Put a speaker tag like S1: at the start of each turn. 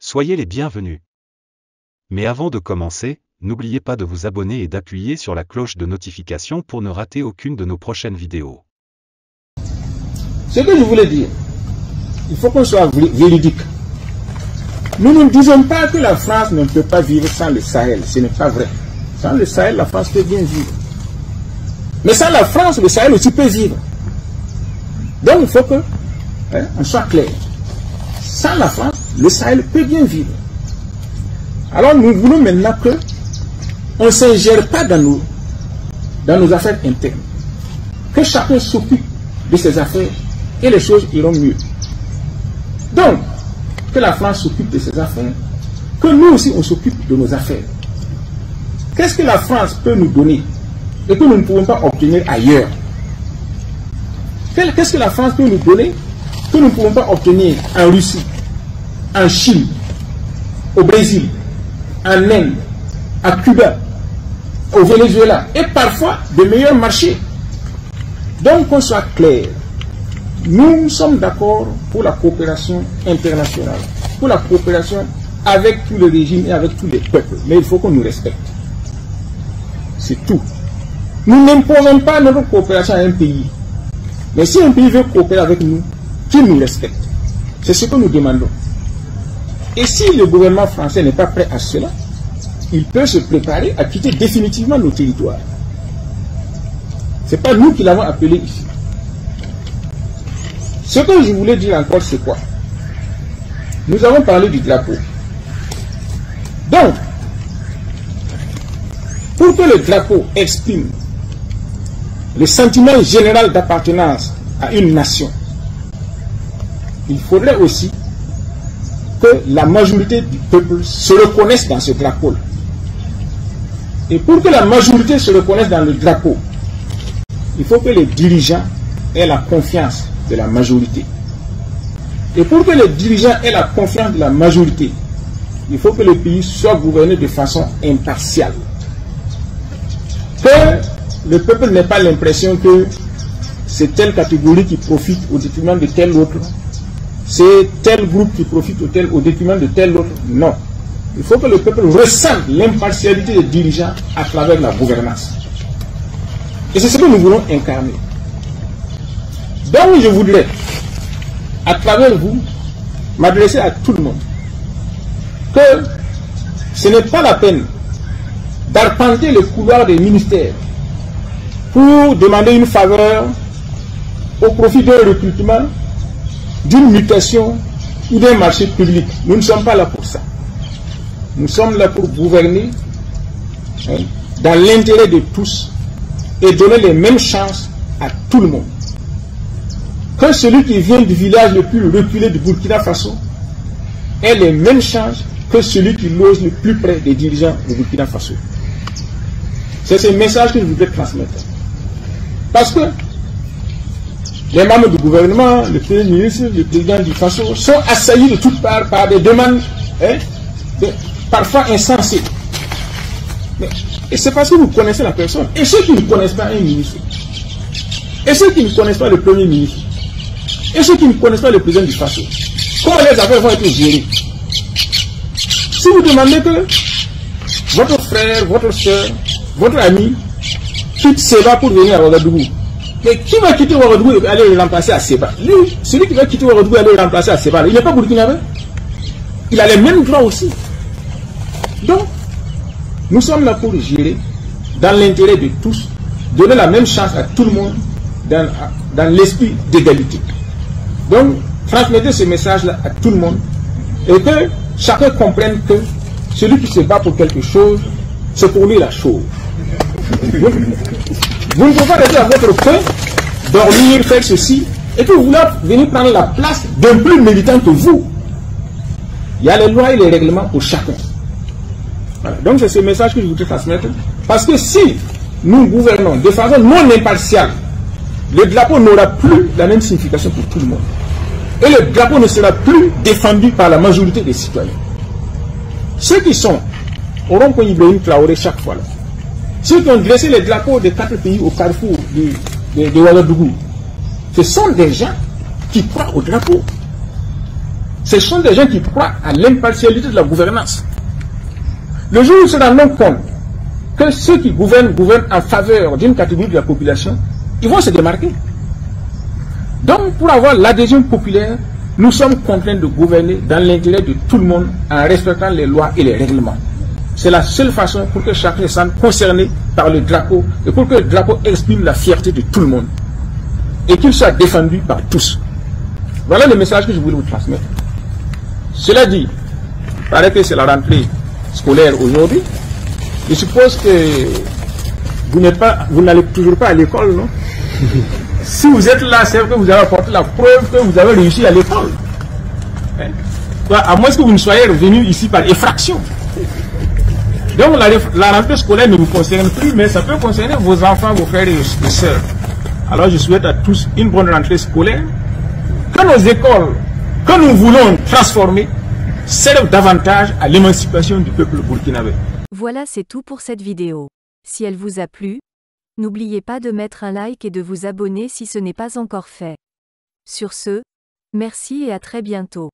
S1: Soyez les bienvenus. Mais avant de commencer, n'oubliez pas de vous abonner et d'appuyer sur la cloche de notification pour ne rater aucune de nos prochaines vidéos.
S2: Ce que je voulais dire, il faut qu'on soit véridique. Nous ne disons pas que la France ne peut pas vivre sans le Sahel, ce n'est pas vrai. Sans le Sahel, la France peut bien vivre. Mais sans la France, le Sahel aussi peut vivre. Donc il faut que on soit clair. Sans la France, le Sahel peut bien vivre. Alors nous voulons maintenant que on ne s'ingère pas dans nos affaires internes. Que chacun s'occupe de ses affaires et les choses iront mieux. Donc, que la France s'occupe de ses affaires, que nous aussi on s'occupe de nos affaires. Qu'est-ce que la France peut nous donner et que nous ne pouvons pas obtenir ailleurs? Qu'est-ce que la France peut nous donner que nous ne pouvons pas obtenir en Russie, en Chine, au Brésil, en Inde, à Cuba, au Venezuela et parfois de meilleurs marchés? Donc qu'on soit clair, nous sommes d'accord pour la coopération internationale, pour la coopération avec tous les régimes et avec tous les peuples, mais il faut qu'on nous respecte. C'est tout. Nous n'imposons pas notre coopération à un pays. Mais si un pays veut coopérer avec nous, qu'il nous respecte. C'est ce que nous demandons. Et si le gouvernement français n'est pas prêt à cela, il peut se préparer à quitter définitivement nos territoires. Ce n'est pas nous qui l'avons appelé ici. Ce que je voulais dire encore, c'est quoi? Nous avons parlé du drapeau. Donc, pour que le drapeau exprime le sentiment général d'appartenance à une nation, il faudrait aussi que la majorité du peuple se reconnaisse dans ce drapeau-là. Et pour que la majorité se reconnaisse dans le drapeau, il faut que les dirigeants aient la confiance de la majorité. Et pour que les dirigeants aient la confiance de la majorité, il faut que le pays soit gouverné de façon impartiale. Que le peuple n'ait pas l'impression que c'est telle catégorie qui profite au détriment de telle autre, c'est tel groupe qui profite au détriment de tel autre. Non. Il faut que le peuple ressente l'impartialité des dirigeants à travers la gouvernance. Et c'est ce que nous voulons incarner. Donc je voudrais, à travers vous, m'adresser à tout le monde, que ce n'est pas la peine d'arpenter le couloir des ministères pour demander une faveur au profit d'un recrutement, d'une mutation ou d'un marché public. Nous ne sommes pas là pour ça. Nous sommes là pour gouverner dans l'intérêt de tous et donner les mêmes chances à tout le monde. Que celui qui vient du village le plus reculé du Burkina Faso ait les mêmes chances que celui qui loge le plus près des dirigeants du Burkina Faso. C'est ce message que je voudrais transmettre. Parce que les membres du gouvernement, le premier ministre, le président du Faso sont assaillis de toutes parts par des demandes parfois insensées. Et c'est parce que vous connaissez la personne. Et ceux qui ne connaissent pas un ministre, et ceux qui ne connaissent pas le premier ministre, et ceux qui ne connaissent pas le président du Faso, comment les affaires vont être gérées? Si vous demandez que votre frère, votre soeur, votre ami quitte Seba pour venir à Ouagadougou, mais qui va quitter Ouagadougou et aller le remplacer à Seba? Lui, celui qui va quitter Ouagadougou et aller le remplacer à Seba, il n'est pas burkinabé. Il a les mêmes droits aussi. Donc, nous sommes là pour gérer dans l'intérêt de tous, donner la même chance à tout le monde dans l'esprit d'égalité. Donc, transmettez ce message-là à tout le monde et que chacun comprenne que celui qui se bat pour quelque chose, c'est pour lui la chose. Vous ne pouvez pas rester à votre coin, dormir, faire ceci, et que vous voulez venir prendre la place d'un plus militant que vous. Il y a les lois et les règlements pour chacun. Voilà. Donc c'est ce message que je voudrais transmettre. Parce que si nous gouvernons de façon non impartiale, le drapeau n'aura plus la même signification pour tout le monde. Et le drapeau ne sera plus défendu par la majorité des citoyens. Ceux qui sont au rond-point Ibrahim Traoré chaque fois là, ceux qui ont dressé les drapeaux des 4 pays au carrefour de Ouagadougou, ce sont des gens qui croient au drapeau. Ce sont des gens qui croient à l'impartialité de la gouvernance. Le jour où ils se rendent compte que ceux qui gouvernent en faveur d'une catégorie de la population, ils vont se démarquer. Donc, pour avoir l'adhésion populaire, nous sommes contraints de gouverner dans l'intérêt de tout le monde en respectant les lois et les règlements. C'est la seule façon pour que chacun se sente concerné par le drapeau et pour que le drapeau exprime la fierté de tout le monde et qu'il soit défendu par tous. Voilà le message que je voulais vous transmettre. Cela dit, il paraît que c'est la rentrée scolaire aujourd'hui. Je suppose que vous n'allez toujours pas à l'école, non? Si vous êtes là, c'est que vous avez apporté la preuve que vous avez réussi à l'école. Hein? À moins que vous ne soyez revenu ici par effraction. Donc la rentrée scolaire ne vous concerne plus, mais ça peut concerner vos enfants, vos frères et sœurs. Alors je souhaite à tous une bonne rentrée scolaire. Que nos écoles, que nous voulons transformer, servent davantage à l'émancipation du peuple burkinabé.
S3: Voilà, c'est tout pour cette vidéo. Si elle vous a plu, n'oubliez pas de mettre un like et de vous abonner si ce n'est pas encore fait. Sur ce, merci et à très bientôt.